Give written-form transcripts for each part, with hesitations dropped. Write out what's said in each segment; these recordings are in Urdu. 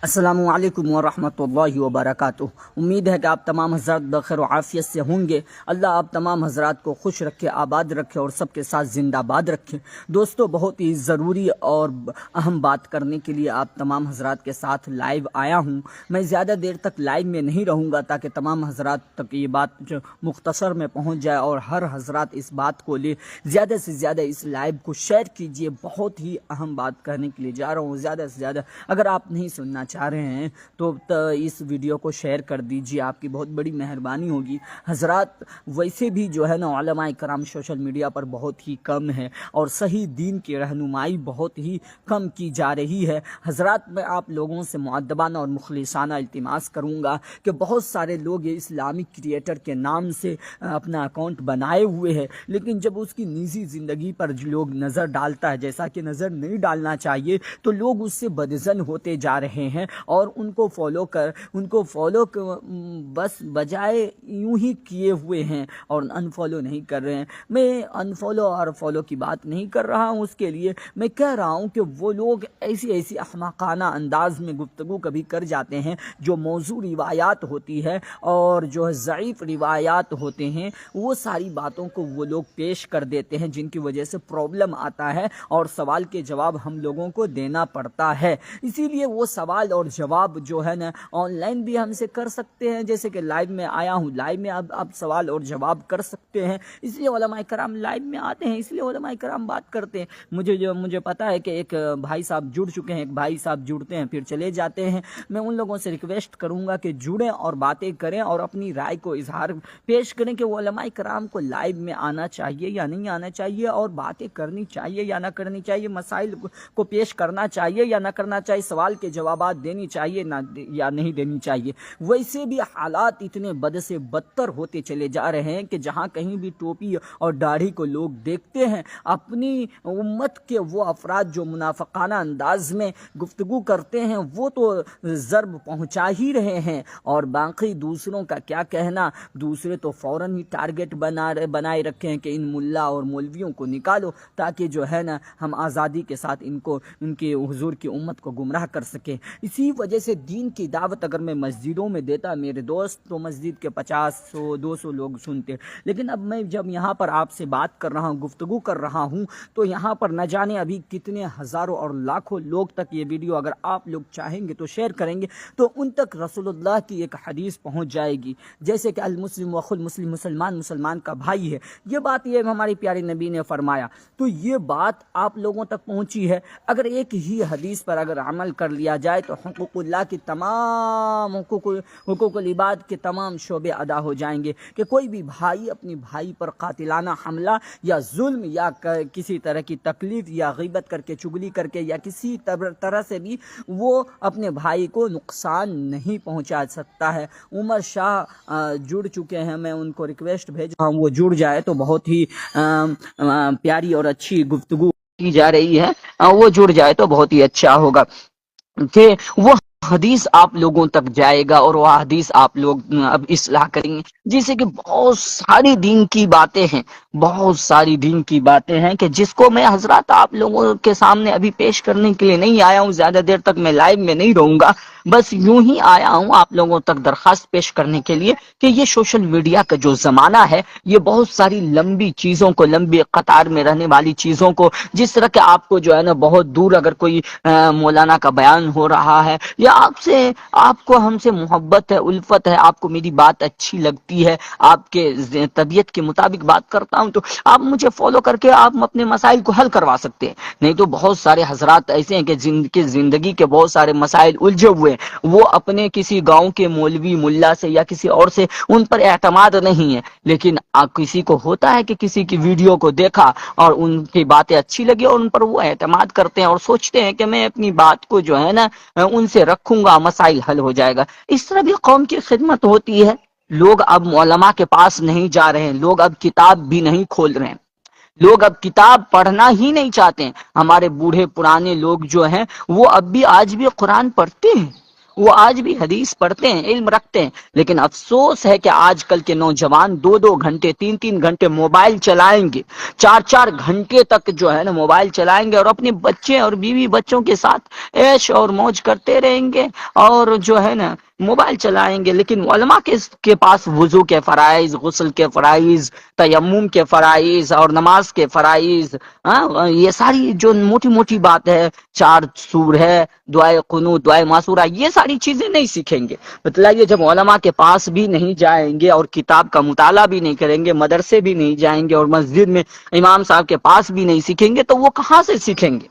السلام علیکم ورحمۃ اللہ وبرکاتہ۔ امید ہے کہ آپ تمام حضرات بخیر و عافیت سے ہوں گے۔ اللہ آپ تمام حضرات کو خوش رکھے، آباد رکھے اور سب کے ساتھ زندہ باد رکھے۔ دوستو، بہت ہی ضروری اور اہم بات کرنے کے لیے آپ تمام حضرات کے ساتھ لائیو آیا ہوں۔ میں زیادہ دیر تک لائیو میں نہیں رہوں گا تاکہ تمام حضرات تک یہ بات جو مختصر میں پہنچ جائے اور ہر حضرات اس بات کو لے زیادہ سے زیادہ اس لائیو کو شیئر کیجیے۔ بہت ہی اہم بات کرنے کے لیے جا رہا ہوں، زیادہ سے زیادہ اگر آپ نہیں سننا چاہ رہے ہیں تو اس ویڈیو کو شیئر کر دیجیے، آپ کی بہت بڑی مہربانی ہوگی۔ حضرات ویسے بھی جو ہے نا علماء کرام سوشل میڈیا پر بہت ہی کم ہے اور صحیح دین کی رہنمائی بہت ہی کم کی جا رہی ہے۔ حضرات میں آپ لوگوں سے مؤدبانہ اور مخلصانہ التماس کروں گا کہ بہت سارے لوگ یہ اسلامک کریٹر کے نام سے اپنا اکاؤنٹ بنائے ہوئے ہیں، لیکن جب اس کی نجی زندگی پر لوگ نظر ڈالتا ہے جیسا کہ نظر نہیں ڈالنا چاہیے تو لوگ اس سے بدظن ہوتے جا رہے ہیں اور ان کو فالو بس بجائے یوں ہی کیے ہوئے ہیں اور انفالو نہیں کر رہے ہیں۔ میں انفالو اور فالو کی بات نہیں کر رہا ہوں، اس کے لیے میں کہہ رہا ہوں کہ وہ لوگ ایسی احمقانہ انداز میں گفتگو کبھی کر جاتے ہیں جو موضوع روایات ہوتی ہے اور جو ضعیف روایات ہوتے ہیں، وہ ساری باتوں کو وہ لوگ پیش کر دیتے ہیں جن کی وجہ سے پرابلم آتا ہے اور سوال کے جواب ہم لوگوں کو دینا پڑتا ہے۔ اسی لیے وہ سوال اور جواب جو ہے نا آن لائن بھی ہم سے کر سکتے ہیں، جیسے کہ لائیو میں آیا ہوں، لائیو میں اب آپ سوال اور جواب کر سکتے ہیں۔ اس لیے علماء کرام لائیو میں آتے ہیں، اس لیے علماء کرام بات کرتے ہیں۔ مجھے پتا ہے کہ ایک بھائی صاحب جڑ چکے ہیں، ایک بھائی صاحب جڑتے ہیں پھر چلے جاتے ہیں۔ میں ان لوگوں سے ریکویسٹ کروں گا کہ جڑیں اور باتیں کریں اور اپنی رائے کو اظہار پیش کریں کہ وہ علماء کرام کو لائیو میں آنا چاہیے یا نہیں آنا چاہیے اور باتیں کرنی چاہیے یا نہ کرنی چاہیے، مسائل کو پیش کرنا چاہیے یا نہ کرنا چاہیے، سوال کے جوابات دینی چاہیے یا نہیں دینی چاہیے۔ ویسے بھی حالات اتنے بد سے بدتر ہوتے چلے جا رہے ہیں کہ جہاں کہیں بھی ٹوپی اور داڑھی کو لوگ دیکھتے ہیں، اپنی امت کے وہ افراد جو منافقانہ انداز میں گفتگو کرتے ہیں وہ تو ضرب پہنچا ہی رہے ہیں، اور باقی دوسروں کا کیا کہنا۔ دوسرے تو فوراً ہی ٹارگٹ بنائے رکھے ہیں کہ ان ملا اور مولویوں کو نکالو تاکہ جو ہے نا ہم آزادی کے ساتھ ان کے حضور کی امت کو گمراہ کر سکیں۔ اسی وجہ سے دین کی دعوت اگر میں مسجدوں میں دیتا میرے دوست تو مسجد کے 50 100 200 لوگ سنتے، لیکن اب میں جب یہاں پر آپ سے بات کر رہا ہوں، گفتگو کر رہا ہوں، تو یہاں پر نہ جانے ابھی کتنے ہزاروں اور لاکھوں لوگ تک یہ ویڈیو اگر آپ لوگ چاہیں گے تو شیئر کریں گے تو ان تک رسول اللہ کی ایک حدیث پہنچ جائے گی، جیسے کہ المسلم واخو المسلم، مسلمان کا بھائی ہے۔ یہ بات یہ ہمارے پیارے نبی نے فرمایا، تو یہ بات آپ لوگوں تک پہنچی ہے۔ اگر ایک ہی حدیث پر اگر عمل کر لیا جائے تو حقوق اللہ کی تمام حقوق العباد کے تمام شعبے ادا ہو جائیں گے کہ کوئی بھی بھائی اپنی بھائی پر قاتلانہ حملہ یا ظلم یا کسی طرح کی تکلیف یا غیبت کر کے، چگلی کر کے یا کسی طرح سے بھی وہ اپنے بھائی کو نقصان نہیں پہنچا سکتا ہے۔ عمر شاہ جڑ چکے ہیں، میں ان کو ریکویسٹ بھیج رہا ہوں وہ جڑ جائے تو بہت ہی پیاری اور اچھی گفتگو کی جا رہی ہے، وہ جڑ جائے تو بہت ہی اچھا ہوگا کہ وہ حدیث آپ لوگوں تک جائے گا اور وہ حدیث آپ لوگ اب اصلاح کریں گے، جیسے کہ بہت ساری دین کی باتیں ہیں، بہت ساری دین کی باتیں ہیں کہ جس کو میں حضرات آپ لوگوں کے سامنے ابھی پیش کرنے کے لیے نہیں آیا ہوں۔ زیادہ دیر تک میں لائیو میں نہیں رہوں گا، بس یوں ہی آیا ہوں آپ لوگوں تک درخواست پیش کرنے کے لیے کہ یہ سوشل میڈیا کا جو زمانہ ہے یہ بہت ساری لمبی چیزوں کو، لمبی قطار میں رہنے والی چیزوں کو، جس طرح کہ آپ کو جو ہے نا بہت دور اگر کوئی مولانا کا بیان ہو رہا ہے یا آپ کو ہم سے محبت ہے، الفت ہے، آپ کو میری بات اچھی لگتی ہے، آپ کے طبیعت کے مطابق بات کرتا ہوں تو آپ مجھے فالو کر کے آپ اپنے مسائل کو حل کروا سکتے ہیں۔ نہیں تو بہت سارے حضرات ایسے ہیں کہ زندگی کے بہت سارے مسائل الجھے ہوئے ہیں، وہ اپنے کسی گاؤں کے مولوی ملا سے یا کسی اور سے ان پر اعتماد نہیں ہے، لیکن کسی کو ہوتا ہے کہ کسی کی ویڈیو کو دیکھا اور ان کی باتیں اچھی لگی اور ان پر وہ اعتماد کرتے ہیں اور سوچتے ہیں کہ میں اپنی بات کو جو ہے نا ان سے رکھوں گا، مسائل حل ہو جائے گا۔ اس طرح بھی قوم کی خدمت ہوتی ہے۔ لوگ اب علماء کے پاس نہیں جا رہے ہیں، لوگ اب کتاب بھی نہیں کھول رہے ہیں، لوگ اب کتاب پڑھنا ہی نہیں چاہتے ہیں۔ ہمارے بوڑھے پرانے لوگ جو ہیں وہ اب بھی آج بھی قرآن پڑھتے ہیں، وہ آج بھی حدیث پڑھتے ہیں، علم رکھتے ہیں، لیکن افسوس ہے کہ آج کل کے نوجوان 2 2 گھنٹے 3 3 گھنٹے موبائل چلائیں گے، 4 4 گھنٹے تک جو ہے نا موبائل چلائیں گے، اور اپنے بچے اور بیوی بچوں کے ساتھ عیش اور موج کرتے رہیں گے، اور جو ہے نا موبائل چلائیں گے۔ لیکن علماء کے پاس وضو کے فرائض، غسل کے فرائض، تیمم کے فرائض اور نماز کے فرائض، یہ ساری جو موٹی موٹی بات ہے، 4 سور ہے، دعائے قنوت، دعائے معصورہ، یہ ساری چیزیں نہیں سیکھیں گے۔ بتلائیے جب علماء کے پاس بھی نہیں جائیں گے اور کتاب کا مطالعہ بھی نہیں کریں گے، مدرسے بھی نہیں جائیں گے اور مسجد میں امام صاحب کے پاس بھی نہیں سیکھیں گے، تو وہ کہاں سے سیکھیں گے؟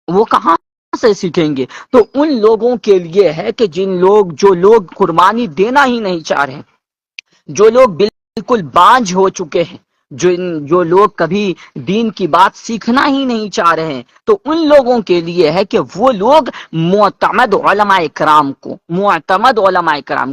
وہ کہاں سے سیکھیں گے؟ تو ان لوگوں کے لیے ہے کہ جو لوگ قربانی دینا ہی نہیں چاہ رہے، جو لوگ بالکل بانجھ ہو چکے ہیں، جو لوگ کبھی دین کی بات سیکھنا ہی نہیں چاہ رہے ہیں، تو ان لوگوں کے لیے ہے کہ وہ لوگ معتمد علماء کرام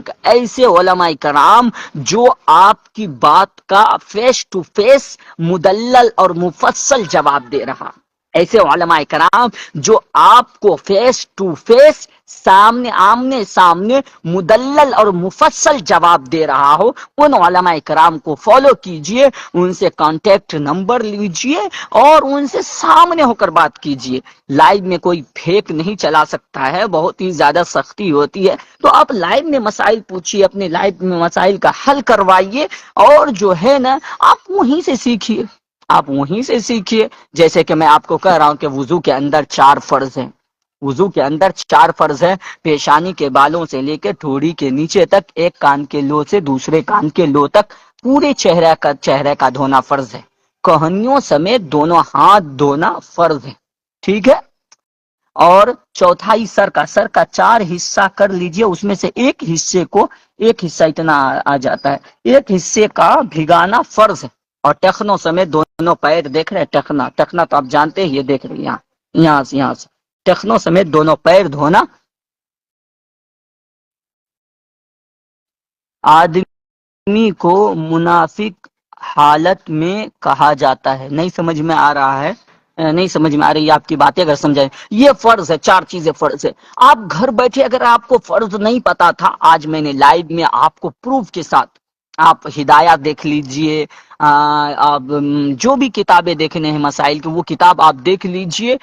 کا، ایسے علماء کرام جو آپ کی بات کا فیس ٹو فیس مدلل اور مفصل جواب دے رہا، ایسے علماء کرام جو آپ کو فیس ٹو فیس سامنے آمنے سامنے مدلل اور مفصل جواب دے رہا ہو، ان علماء کرام کو فالو کیجئے، ان سے کانٹیکٹ نمبر لیجئے اور ان سے سامنے ہو کر بات کیجئے۔ لائیو میں کوئی پھیک نہیں چلا سکتا ہے، بہت ہی زیادہ سختی ہوتی ہے، تو آپ لائیو میں مسائل پوچھیے، اپنے لائیو میں مسائل کا حل کروائیے، اور جو ہے نا آپ وہیں سے سیکھیے، آپ وہیں سے سیکھیے۔ جیسے کہ میں آپ کو کہہ رہا ہوں کہ وضو کے اندر 4 فرض ہیں، وضو کے اندر 4 فرض ہیں، پیشانی کے بالوں سے لے کے ٹھوڑی کے نیچے تک، ایک کان کے لو سے دوسرے کان کے لو تک پورے چہرے کا دھونا فرض ہے، کوہنیوں سمیت دونوں ہاتھ دھونا فرض ہے، ٹھیک ہے؟ اور چوتھائی سر کا 4 حصہ کر لیجئے، اس میں سے ایک حصہ اتنا آ جاتا ہے، ایک حصے کا بھگانا فرض ہے، اور ٹخنوں سمیت دونوں پیر، دیکھ رہے ٹخنا تو آپ جانتے ہیں، یہ دیکھ رہے ہیں یہاں سے ٹخنوں سمیت دونوں پیر دھونا۔ آدمی کو منافق حالت میں کہا جاتا ہے، نہیں سمجھ میں آ رہا ہے؟ نہیں سمجھ میں آ رہی ہے آپ کی باتیں؟ اگر سمجھائیں، یہ فرض ہے، 4 چیزیں فرض ہے۔ آپ گھر بیٹھے اگر آپ کو فرض نہیں پتا تھا، آج میں نے لائیو میں آپ کو پروف کے ساتھ، آپ ہدایات دیکھ لیجئے، آپ جو بھی کتابیں دیکھنے ہیں مسائل کی، وہ کتاب آپ دیکھ لیجئے۔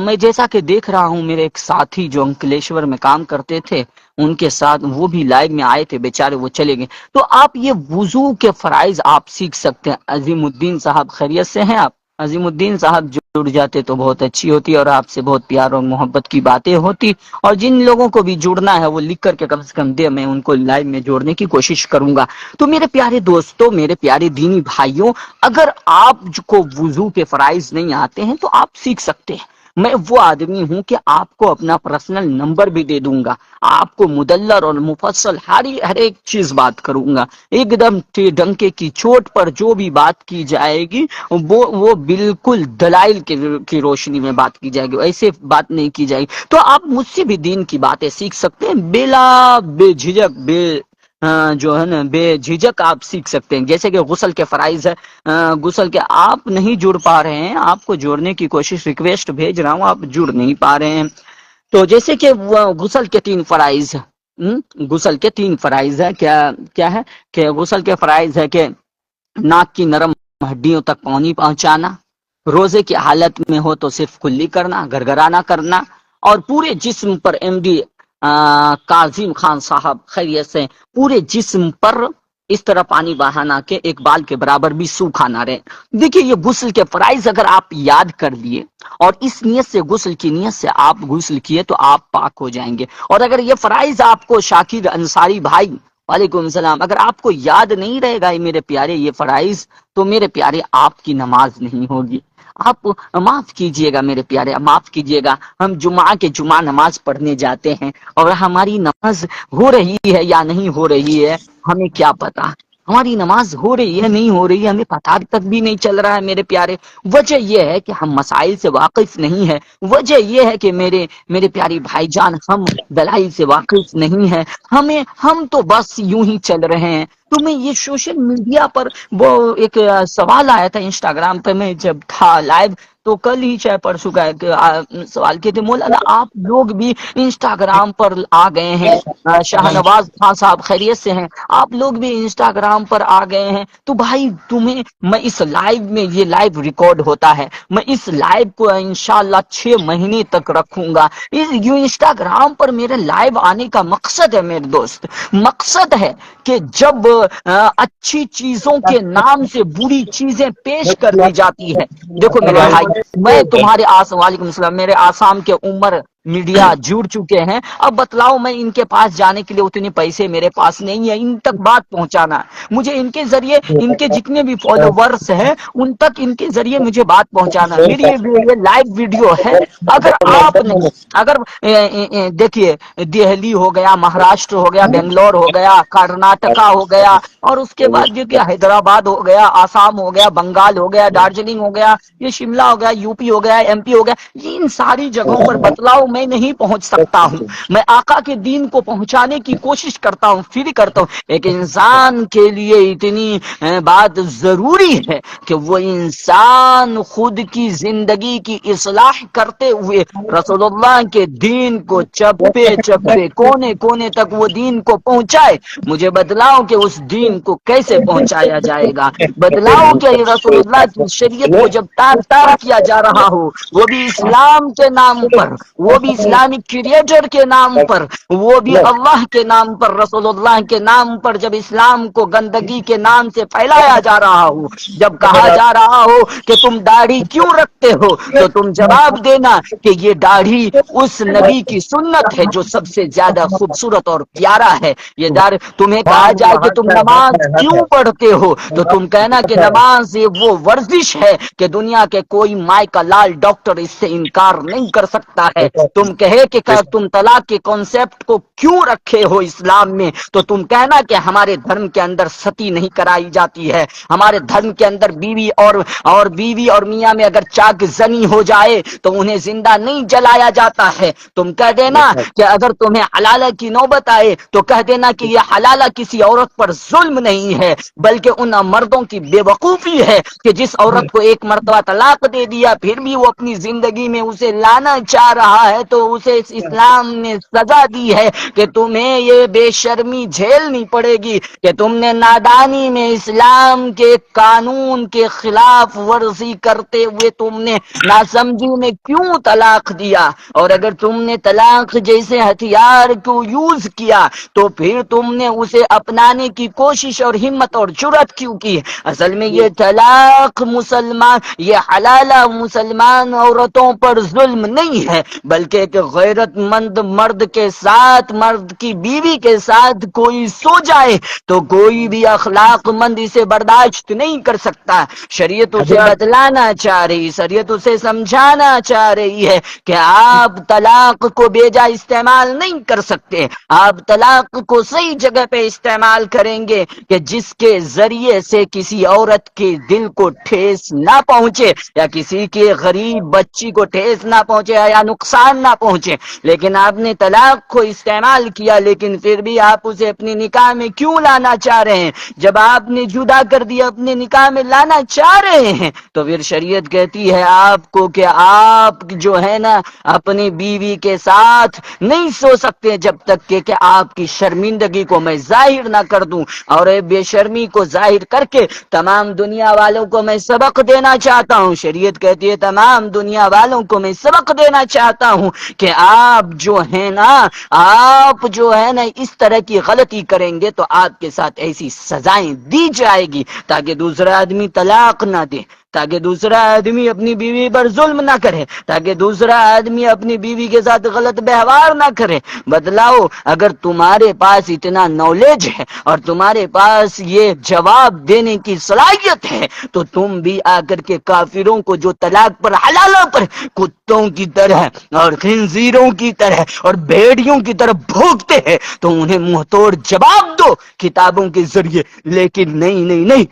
میں جیسا کہ دیکھ رہا ہوں، میرے ایک ساتھی جو انکلیشور میں کام کرتے تھے، ان کے ساتھ وہ بھی لائیو میں آئے تھے، بیچارے وہ چلے گئے۔ تو آپ یہ وضو کے فرائض آپ سیکھ سکتے ہیں۔ عظیم الدین صاحب خیریت سے ہیں آپ؟ عظیم الدین صاحب جڑ جاتے تو بہت اچھی ہوتی، اور آپ سے بہت پیار اور محبت کی باتیں ہوتی، اور جن لوگوں کو بھی جڑنا ہے وہ لکھ کر کے کم سے کم دے، میں ان کو لائیو میں جوڑنے کی کوشش کروں گا۔ تو میرے پیارے دوستوں، میرے پیارے دینی بھائیوں، اگر آپ کو وضو کے فرائض نہیں آتے ہیں تو آپ سیکھ سکتے ہیں۔ میں وہ آدمی ہوں کہ آپ کو اپنا پرسنل نمبر بھی دے دوں گا، آپ کو مدلل اور مفصل ہر ایک چیز بات کروں گا، ایک دم ڈنکے کی چوٹ پر جو بھی بات کی جائے گی وہ بالکل دلائل کی روشنی میں بات کی جائے گی، ایسے بات نہیں کی جائے گی۔ تو آپ مجھ سے بھی دین کی باتیں سیکھ سکتے ہیں، بے جھجک، جو ہے نا بے جھجک آپ سیکھ سکتے ہیں۔ جیسے کہ غسل کے فرائض ہے، غسل کے آپ نہیں جڑ پا رہے ہیں، آپ کو جوڑنے کی کوشش، ریکویسٹ بھیج رہا ہوں، آپ جڑ نہیں پا رہے ہیں۔ تو جیسے کہ غسل کے 3 فرائض، غسل کے 3 فرائض ہے، کیا ہے کہ غسل کے فرائض ہے کہ ناک کی نرم ہڈیوں تک پانی پہنچانا، روزے کی حالت میں ہو تو صرف کلی کرنا، گرگرانا کرنا، اور پورے جسم پر ایم ڈی کاظم خان صاحب خیریت سے، پورے جسم پر اس طرح پانی بہانا کہ ایک بال کے برابر بھی سوکھا نہ رہے۔ دیکھیے یہ غسل کے فرائض اگر آپ یاد کر لیے اور اس نیت سے، غسل کی نیت سے آپ غسل کیے، تو آپ پاک ہو جائیں گے۔ اور اگر یہ فرائض آپ کو شاکر انصاری بھائی، وعلیکم السلام، اگر آپ کو یاد نہیں رہے گا میرے پیارے یہ فرائض، تو میرے پیارے آپ کی نماز نہیں ہوگی۔ آپ معاف کیجئے گا میرے پیارے، معاف کیجئے گا، ہم جمعہ نماز پڑھنے جاتے ہیں، اور ہماری نماز ہو رہی ہے یا نہیں ہو رہی ہے ہمیں کیا پتا؟ ہماری نماز ہو رہی ہے نہیں ہو رہی ہے ہمیں پتہ تک بھی نہیں چل رہا ہے میرے پیارے۔ وجہ یہ ہے کہ ہم مسائل سے واقف نہیں ہے، وجہ یہ ہے کہ میرے پیارے بھائی جان، ہم دلائل سے واقف نہیں ہے، ہم تو بس یوں ہی چل رہے ہیں۔ تمہیں یہ سوشل میڈیا پر وہ ایک سوال آیا تھا انسٹاگرام پہ، میں جب تھا لائیو تو کل ہی چاہے پرسوں کا ایک سوال کیے تھے، مولانا آپ لوگ بھی انسٹاگرام پر آ گئے ہیں، شاہ نواز خان صاحب خیریت سے ہیں، آپ لوگ بھی انسٹاگرام پر آ گئے ہیں، تو بھائی تمہیں میں اس لائیو میں، یہ لائیو ریکارڈ ہوتا ہے، میں اس لائیو کو انشاءاللہ 6 مہینے تک رکھوں گا۔ یہ انسٹاگرام پر میرے لائیو آنے کا مقصد ہے میرے دوست، مقصد ہے کہ جب اچھی چیزوں کے نام سے بری چیزیں پیش کر دی جاتی ہے، دیکھو میرے بھائی، میں تمہارے وعلیکم السلام، میرے آسام کے عمر میڈیا جڑ چکے ہیں، اب بتلاؤ میں ان کے پاس جانے کے لیے اتنے پیسے میرے پاس نہیں ہے، ان تک بات پہنچانا مجھے، ان کے ذریعے ان کے جتنے بھی فالوورس ہیں ان تک ان کے ذریعے مجھے بات پہنچانا، میری یہ لائیو ویڈیو ہے، اگر آپ نے، اگر دیکھیے دہلی ہو گیا، مہاراشٹر ہو گیا، بنگلور ہو گیا، کرناٹکا ہو گیا، اور اس کے بعد جو کہ حیدرآباد ہو گیا، آسام ہو گیا، بنگال ہو گیا، دارجلنگ ہو گیا، یہ شملہ ہو گیا، یو پی ہو گیا، ایم پی ہو گیا، یہ ان ساری جگہوں پر بتلاؤ میں نہیں پہنچ سکتا ہوں، میں آقا کے دین کو پہنچانے کی کوشش کرتا ہوں، پھر کرتا ہوں، ایک انسان کے لیے اتنی بات ضروری ہے کہ وہ انسان خود کی زندگی کی اصلاح کرتے ہوئے رسول اللہ کے دین کو چپے چپے کونے کونے تک وہ دین کو پہنچائے۔ مجھے بدلاؤ کہ اس دین کو کیسے پہنچایا جائے گا، بدلاؤ کہ رسول اللہ کی شریعت کو جب تار تار کیا جا رہا ہو، وہ بھی اسلام کے نام پر، وہ بھی اسلامک کریٹر کے نام پر، وہ بھی اللہ کے نام پر، رسول اللہ کے نام پر، جب اسلام کو گندگی کے نام سے پھیلایا جا رہا ہو، جب کہا جا رہا ہو کہ تم داڑھی کیوں رکھتے ہو، تو تم جواب دینا کہ یہ داڑھی اس نبی کی سنت ہے جو سب سے زیادہ خوبصورت اور پیارا ہے، یہ داڑھی، تمہیں کہا جائے کہ تم نماز کیوں پڑھتے ہو، تو تم کہنا کہ نماز یہ وہ ورزش ہے کہ دنیا کے کوئی مائی کا لال ڈاکٹر اس سے انکار نہیں کر سکتا ہے، تم کہے کہ تم طلاق کے کانسیپٹ کو کیوں رکھے ہو اسلام میں، تو تم کہنا کہ ہمارے دھرم کے اندر ستی نہیں کرائی جاتی ہے، ہمارے دھرم کے اندر بیوی اور میاں میں اگر چاک زنی ہو جائے تو انہیں زندہ نہیں جلایا جاتا ہے، تم کہہ دینا کہ اگر تمہیں حلالہ کی نوبت آئے تو کہہ دینا کہ یہ حلالہ کسی عورت پر ظلم نہیں ہے بلکہ ان مردوں کی بے وقوفی ہے کہ جس عورت کو ایک مرتبہ طلاق دے دیا پھر بھی وہ اپنی زندگی میں اسے لانا چاہ رہا ہے، تو اسے اسلام نے سزا دی ہے کہ تمہیں یہ بے شرمی جھیلنی پڑے گی کہ تم نے نادانی میں اسلام کے قانون کے خلاف ورزی کرتے ہوئے تم نے ناسمجھی میں کیوں طلاق دیا، اور اگر تم نے طلاق جیسے ہتھیار کو یوز کیا تو پھر تم نے اسے اپنانے کی کوشش اور ہمت اور جرأت کیوں کی۔ اصل میں یہ طلاق مسلمان، یہ حلالہ مسلمان عورتوں پر ظلم نہیں ہے بلکہ ایک غیرت مند مرد کے ساتھ، مرد کی بیوی کے ساتھ کوئی سو جائے تو کوئی بھی اخلاق مند اسے برداشت نہیں کر سکتا، شریعت اسے بتلانا چاہ رہی، شریعت اسے سمجھانا چاہ رہی ہے کہ آپ طلاق کو بیجا استعمال نہیں کر سکتے، آپ طلاق کو صحیح جگہ پہ استعمال کریں گے کہ جس کے ذریعے سے کسی عورت کے دل کو ٹھیس نہ پہنچے یا کسی کے غریب بچی کو ٹھیس نہ پہنچے یا نقصان نہ پہنچے، لیکن آپ نے طلاق کو استعمال کیا، لیکن پھر بھی آپ اسے اپنی نکاح میں کیوں لانا چاہ رہے ہیں؟ جب آپ نے جدا کر دیا اپنے نکاح میں لانا چاہ رہے ہیں تو پھر شریعت کہتی ہے آپ کو کہ آپ جو ہے نا اپنی بیوی کے ساتھ نہیں سو سکتے جب تک کہ آپ کی شرمندگی کو میں ظاہر نہ کر دوں، اور بے شرمی کو ظاہر کر کے تمام دنیا والوں کو میں سبق دینا چاہتا ہوں، شریعت کہتی ہے تمام دنیا والوں کو میں سبق دینا چاہتا ہوں کہ آپ جو ہے نا اس طرح کی غلطی کریں گے تو آپ کے ساتھ ایسی سزائیں دی جائے گی تاکہ دوسرا آدمی طلاق نہ دے، تاکہ دوسرا آدمی اپنی بیوی پر ظلم نہ کرے، تاکہ دوسرا آدمی اپنی بیوی کے ساتھ غلط ویوہار نہ کرے۔ بدلاؤ اگر تمہارے پاس اتنا نالج ہے اور تمہارے پاس یہ جواب دینے کی صلاحیت ہے تو تم بھی آ کر کے کافروں کو جو طلاق پر حلالہ پر کتوں کی طرح اور خنزیروں کی طرح اور بھیڑیوں کی طرح بھونکتے ہیں تو انہیں منہ توڑ جواب دو کتابوں کے ذریعے، لیکن نہیں نہیں نہیں،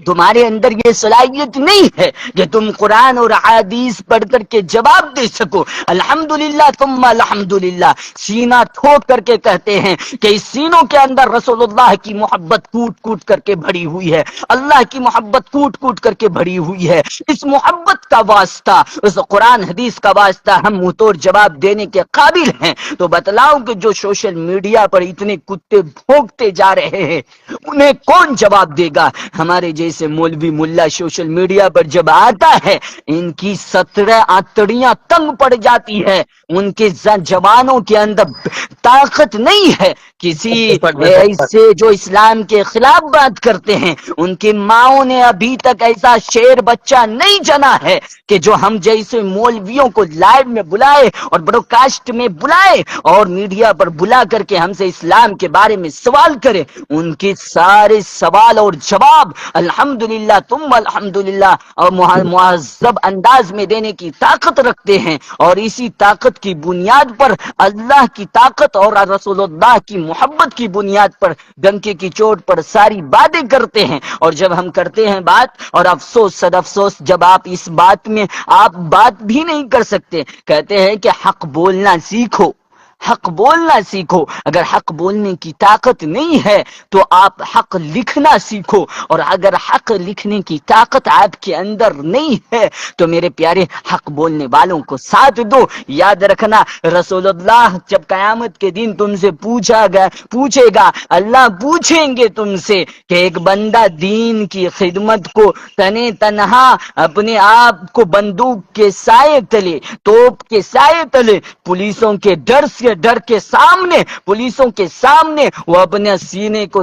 تمہارے اندر یہ صلاحیت نہیں ہے کہ تم قرآن اور حدیث پڑھ کر کے جواب دے سکو. الحمدللہ ثم الحمدللہ سینہ ٹھوک کر کے کہتے ہیں کہ اس سینوں کے اندر رسول اللہ کی محبت کوٹ کوٹ کر کے بھری ہوئی ہے, اللہ کی محبت کوٹ کوٹ کر کے بھری ہوئی ہے. اس محبت کا واسطہ, اس قرآن حدیث کا واسطہ ہم منہ توڑ جواب دینے کے قابل ہیں. تو بتلاؤ کہ جو سوشل میڈیا پر اتنے کتے بھونکتے جا رہے ہیں انہیں کون جواب دے گا؟ ہمارے جیسے مولوی ملا سوشل میڈیا پر جب آتا ہے ان کی 17 آنتڑیاں تنگ پڑ جاتی ہے, ان کے جوانوں کے اندر طاقت نہیں ہے. کسی ایسے جو اسلام کے خلاف بات کرتے ہیں ان کی ماؤں نے ابھی تک ایسا شیر بچہ نہیں جنا ہے کہ جو ہم جیسے مولویوں کو لائیو میں بلائے اور براڈ کاسٹ میں بلائے اور میڈیا پر بلا کر کے ہم سے اسلام کے بارے میں سوال کرے. ان کے سارے سوال اور جواب الحمدللہ ثم الحمدللہ اور مہذب انداز میں دینے کی طاقت رکھتے ہیں, اور اسی طاقت کی بنیاد پر اللہ کی طاقت اور رسول اللہ کی محبت کی بنیاد پر ڈنکے کی چوٹ پر ساری باتیں کرتے ہیں. اور جب ہم کرتے ہیں بات, اور افسوس صد افسوس جب آپ اس بات میں آپ بات بھی نہیں کر سکتے, کہتے ہیں کہ حق بولنا سیکھو, حق بولنا سیکھو. اگر حق بولنے کی طاقت نہیں ہے تو آپ حق لکھنا سیکھو, اور اگر حق لکھنے کی طاقت آپ کے اندر نہیں ہے تو میرے پیارے حق بولنے والوں کو ساتھ دو. یاد رکھنا رسول اللہ جب قیامت کے دن تم سے پوچھے گا, اللہ پوچھیں گے تم سے کہ ایک بندہ دین کی خدمت کو تنے تنہا اپنے آپ کو بندوق کے سائے تلے, توپ کے سائے تلے, پولیسوں کے ڈر کے سامنے, پولیسوں کے سامنے وہ اپنے سینے کو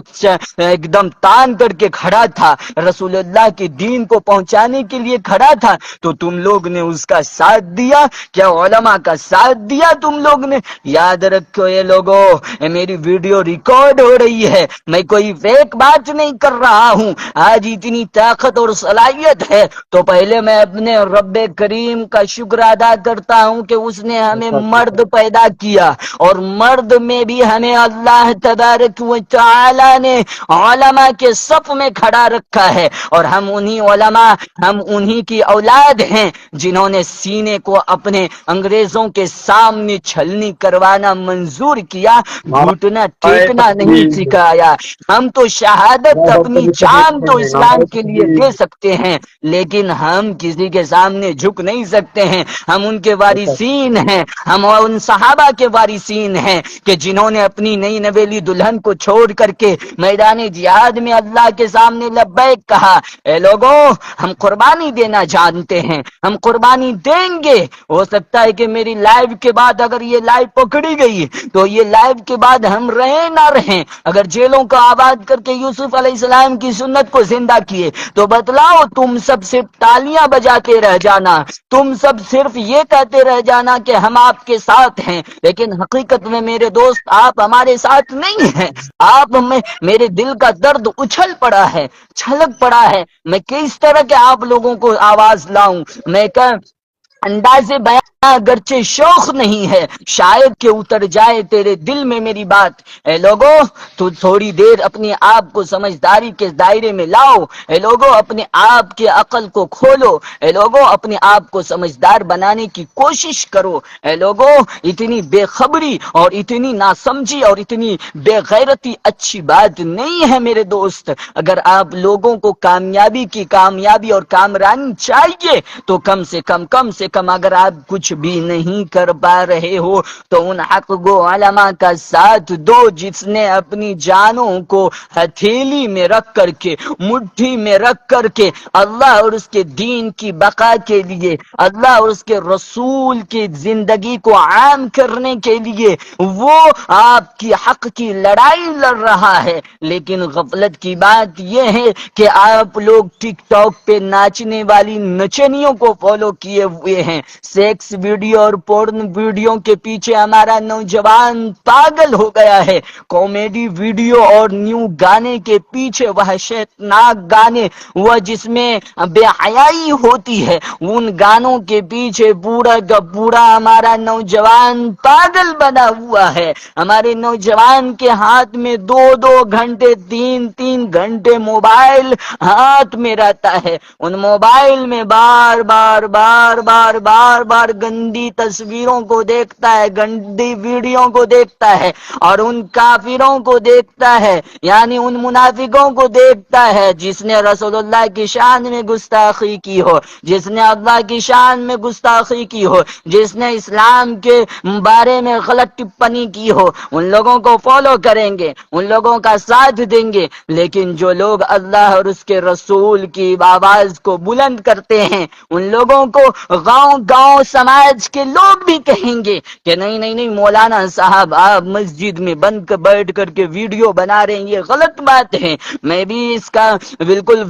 ایک دم تان کر کے کھڑا تھا, رسول اللہ کے دین کو پہنچانے کے لیے کھڑا تھا, تو تم لوگ نے اس کا ساتھ دیا کیا؟ علماء کا ساتھ دیا تم لوگ نے؟ یاد رکھو یہ لوگوں, میری ویڈیو ریکارڈ ہو رہی ہے, میں کوئی فیک بات نہیں کر رہا ہوں. آج اتنی طاقت اور صلاحیت ہے تو پہلے میں اپنے رب کریم کا شکر ادا کرتا ہوں کہ اس نے ہمیں مرد پیدا کیا, اور مرد میں بھی ہمیں اللہ تبارک و تعالی نے علماء کے صف میں کھڑا رکھا ہے, اور ہم انہی علماء, ہم انہی کی اولاد ہیں جنہوں نے سینے کو اپنے انگریزوں کے سامنے چھلنی کروانا منظور کیا, گھٹنا ٹیکنا نہیں سکھایا. ہم تو شہادت اپنی جان تو اسلام کے لیے دے سکتے ہیں لیکن ہم کسی کے سامنے جھک نہیں سکتے ہیں. ہم ان کے وارثین ہیں, ہم ان صحابہ کے وارثین ہیں کہ جنہوں نے اپنی نئی نویلی دلہن کو چھوڑ کر کے میدان جہاد میں اللہ کے سامنے لبیک کہا. اے لوگوں, ہم قربانی دینا جانتے ہیں, ہم قربانی دیں گے. ہو سکتا ہے کہ میری لائیو کے بعد اگر یہ لائیو پکڑی گئی تو یہ لائیو کے بعد ہم رہیں نہ رہیں, اگر جیلوں کو آباد کر کے یوسف علیہ السلام کی سنت کو زندہ کیے تو بتلاؤ تم سب صرف تالیاں بجاتے رہ جانا, تم سب صرف یہ کہتے رہ جانا کہ ہم آپ کے ساتھ ہیں, لیکن حقیقت میں میرے دوست آپ ہمارے ساتھ نہیں ہیں. آپ میں میرے دل کا درد اچھل پڑا ہے, چھلک پڑا ہے. میں کس طرح کے آپ لوگوں کو آواز لاؤں, میں انداز بیان اگرچہ شوق نہیں ہے, شاید کہ اتر جائے تیرے دل میں میری بات. اے لوگوں, تو تھوڑی دیر اپنے آپ کو سمجھداری کے دائرے میں لاؤ. اے لوگوں, اپنے آپ کے عقل کو کھولو. اے لوگوں, اپنے آپ کو سمجھدار بنانے کی کوشش کرو. اے لوگوں, اتنی بے خبری اور اتنی ناسمجھی اور اتنی بے غیرتی اچھی بات نہیں ہے میرے دوست. اگر آپ لوگوں کو کامیابی اور کامرانی چاہیے تو کم سے کم اگر آپ کچھ بھی نہیں کر پا رہے ہو تو ان حق گو علماء کا ساتھ دو جس نے اپنی جانوں کو ہتھیلی میں رکھ کر کے, مٹھی میں رکھ کر کے اللہ اور اس کے دین کی بقا کے لیے, اللہ اور اس کے رسول کی زندگی کو عام کرنے کے لیے وہ آپ کی حق کی لڑائی لڑ رہا ہے. لیکن غفلت کی بات یہ ہے کہ آپ لوگ ٹک ٹاک پہ ناچنے والی نچنیوں کو فالو کیے ہوئے دیکھتے ہیں. سیکس ویڈیو اور پورن ویڈیو کے پیچھے ہمارا نوجوان پاگل ہو گیا ہے. کامیڈی ویڈیو اور نیو گانے کے پیچھے وحشتناک گانے، وہ جس میں بے حیائی ہوتی ہے، ان گانوں کے پیچھے پورا کا پورا ہمارا نوجوان پاگل بنا ہوا ہے. ہمارے نوجوان کے ہاتھ میں 2-2 گھنٹے 3-3 گھنٹے موبائل ہاتھ میں رہتا ہے. ان موبائل میں بار بار بار بار بار بار گندی تصویروں کو دیکھتا ہے، گندی ویڈیو کو دیکھتا ہے، اور ان کافروں کو دیکھتا ہے، یعنی ان منافقوں کو دیکھتا ہے جس نے رسول اللہ کی شان میں گستاخی کی ہو، جس نے اللہ کی شان میں گستاخی کی ہو، جس نے اسلام کے بارے میں غلط ٹپنی کی ہو. ان لوگوں کو فالو کریں گے، ان لوگوں کا ساتھ دیں گے. لیکن جو لوگ اللہ اور اس کے رسول کی آواز کو بلند کرتے ہیں، ان لوگوں کو گاؤں گاؤں سماج کے لوگ بھی کہیں گے کہ نہیں نہیں نہیں مولانا صاحب، آپ مسجد میں بیٹھ کر کے ویڈیو بنا رہے ہیں، یہ غلط بات ہے. میں بھی اس کا بالکل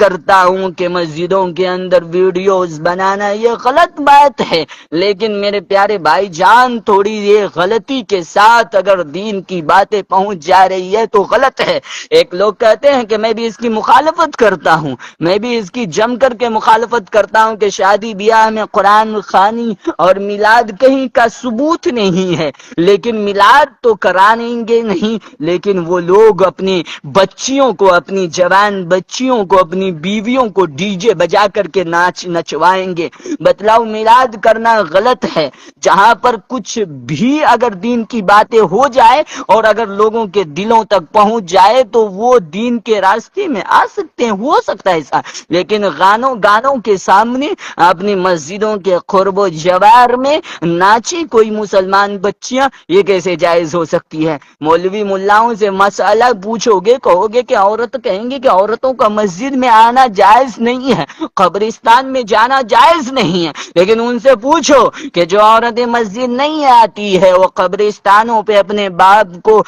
کرتا ہوں کہ مسجدوں کے اندر ویڈیوز بنانا یہ غلط بات ہے. لیکن میرے پیارے بھائی جان، تھوڑی یہ غلطی کے ساتھ اگر دین کی باتیں پہنچ جا رہی ہے تو غلط ہے. ایک لوگ کہتے ہیں کہ میں بھی اس کی مخالفت کرتا ہوں، میں بھی اس کی جم کر کے مخالفت کرتا ہوں کہ شادی بیاہ میں قرآن خوانی اور میلاد کہیں کا ثبوت نہیں ہے. لیکن میلاد تو کرائیں گے نہیں، لیکن وہ لوگ اپنی بچیوں کو، اپنی جوان بچیوں کو، اپنی بیویوں کو ڈی جے بجا کر کے نچوائیں گے. بتلاؤ، میلاد کرنا غلط ہے. جہاں پر کچھ بھی اگر دین کی باتیں ہو جائے اور اگر لوگوں کے دلوں تک پہنچ جائے تو وہ دین کے راستے میں آ سکتے ہیں، ہو سکتا ہے ایسا. لیکن گانوں کے سامنے اپنی مسجدوں کے قرب و جوار میں ناچی کوئی مسلمان بچیاں، یہ کیسے جائز ہو سکتی ہے؟ مولوی ملاؤں سے مسئلہ پوچھو گے، کہو گے کہ عورت، کہیں گے کہ عورتوں کا مسجد میں آنا جائز نہیں ہے، قبرستان میں جانا جائز نہیں ہے. لیکن ان سے پوچھو کہ جو عورتیں مسجد نہیں آتی ہے وہ قبرستانوں پہ اپنے باپ کو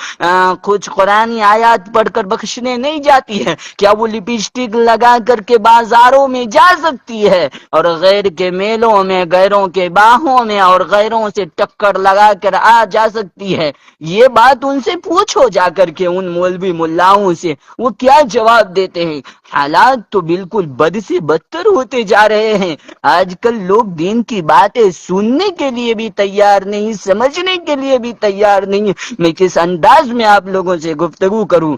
کچھ قرآنی آیات پڑھ کر بخشنے نہیں جاتی ہے، کیا وہ لپسٹک لگا کر کے بازاروں میں جا سکتی ہے اور غیر کے میلوں میں، غیروں کے باہوں میں اور غیروں سے ٹکر لگا کر آ جا سکتی ہے؟ یہ بات ان سے پوچھو جا کر کے، ان مولوی ملاؤں سے، وہ کیا جواب دیتے ہیں. حالات تو بالکل بد سے بدتر ہوتے جا رہے ہیں. آج کل لوگ دین کی باتیں سننے کے لیے بھی تیار نہیں، سمجھنے کے لیے بھی تیار نہیں. میں کس انداز میں آپ لوگوں سے گفتگو کروں؟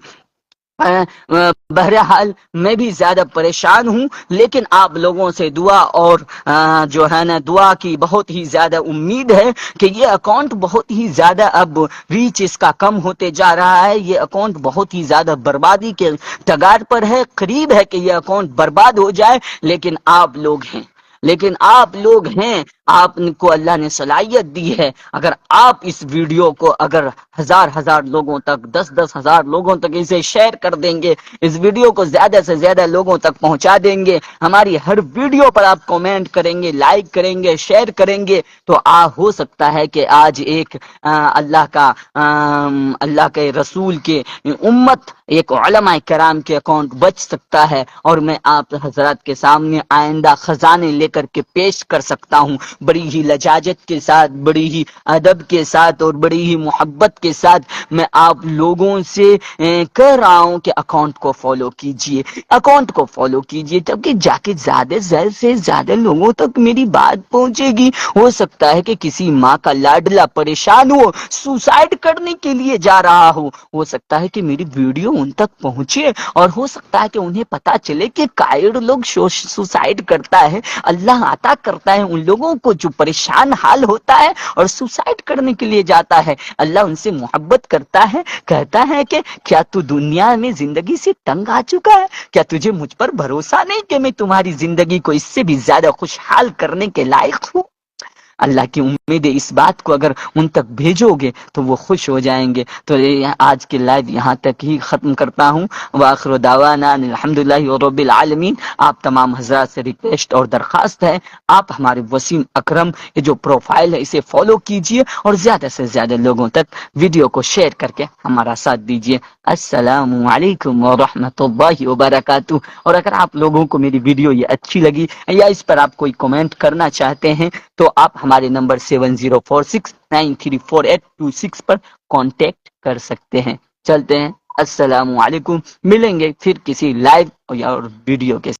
بہرحال میں بھی زیادہ پریشان ہوں، لیکن آپ لوگوں سے دعا اور جو ہے نا دعا کی بہت ہی زیادہ امید ہے کہ یہ اکاؤنٹ بہت ہی زیادہ اب ریچ اس کا کم ہوتے جا رہا ہے. یہ اکاؤنٹ بہت ہی زیادہ بربادی کے کگار پر ہے، قریب ہے کہ یہ اکاؤنٹ برباد ہو جائے. لیکن آپ لوگ ہیں، آپ کو اللہ نے صلاحیت دی ہے. اگر آپ اس ویڈیو کو اگر ہزار لوگوں تک، 10 ہزار لوگوں تک اسے شیئر کر دیں گے، اس ویڈیو کو زیادہ سے زیادہ لوگوں تک پہنچا دیں گے، ہماری ہر ویڈیو پر آپ کمنٹ کریں گے، لائک کریں گے، شیئر کریں گے، تو ہو سکتا ہے کہ آج ایک اللہ کے رسول کے امت، ایک علماء کرام کے اکاؤنٹ بچ سکتا ہے. اور میں آپ حضرات کے سامنے آئندہ خزانے لے کر کے پیش کر سکتا ہوں، بڑی ہی لجاجت کے ساتھ، بڑی ہی ادب کے ساتھ اور بڑی ہی محبت کے ساتھ میں آپ لوگوں سے کہہ رہا ہوں کہ اکاؤنٹ کو فالو کیجئے، اکاؤنٹ کو فالو کیجئے، تب کہ جا کے زیادہ سے زیادہ لوگوں تک میری بات پہنچے گی. ہو سکتا ہے کہ کسی ماں کا لاڈلا پریشان ہو، سوسائڈ کرنے کے لیے جا رہا ہو سکتا ہے کہ میری ویڈیو ان تک پہنچے اور ہو سکتا ہے کہ انہیں پتا چلے کہ کائر لوگ سوسائڈ کرتا ہے، اللہ عطا کرتا ہے ان لوگوں کو جو پریشان حال ہوتا ہے اور سوسائڈ کرنے کے لیے جاتا ہے. اللہ ان سے محبت کرتا ہے، کہتا ہے کہ کیا تو دنیا میں زندگی سے تنگ آ چکا ہے؟ کیا تجھے مجھ پر بھروسہ نہیں کہ میں تمہاری زندگی کو اس سے بھی زیادہ خوشحال کرنے کے لائق ہوں؟ اللہ کی امید ہے اس بات کو اگر ان تک بھیجو گے تو وہ خوش ہو جائیں گے. تو آج کے لائیو یہاں تک ہی ختم کرتا ہوں. وآخر دعوانا الحمدللہ رب العالمین. آپ تمام حضرات سے ریکویسٹ اور درخواست ہے، آپ ہمارے وسیم اکرم یہ جو پروفائل ہے اسے فالو کیجئے اور زیادہ سے زیادہ لوگوں تک ویڈیو کو شیئر کر کے ہمارا ساتھ دیجئے. السلام علیکم ورحمۃ اللہ وبرکاتہ. اور اگر آپ لوگوں کو میری ویڈیو یہ اچھی لگی یا اس پر آپ کوئی کمنٹ کرنا چاہتے ہیں تو آپ ہمارے نمبر 7046934826 پر کانٹیکٹ کر سکتے ہیں. چلتے ہیں، السلام علیکم. ملیں گے پھر کسی لائیو اور ویڈیو کے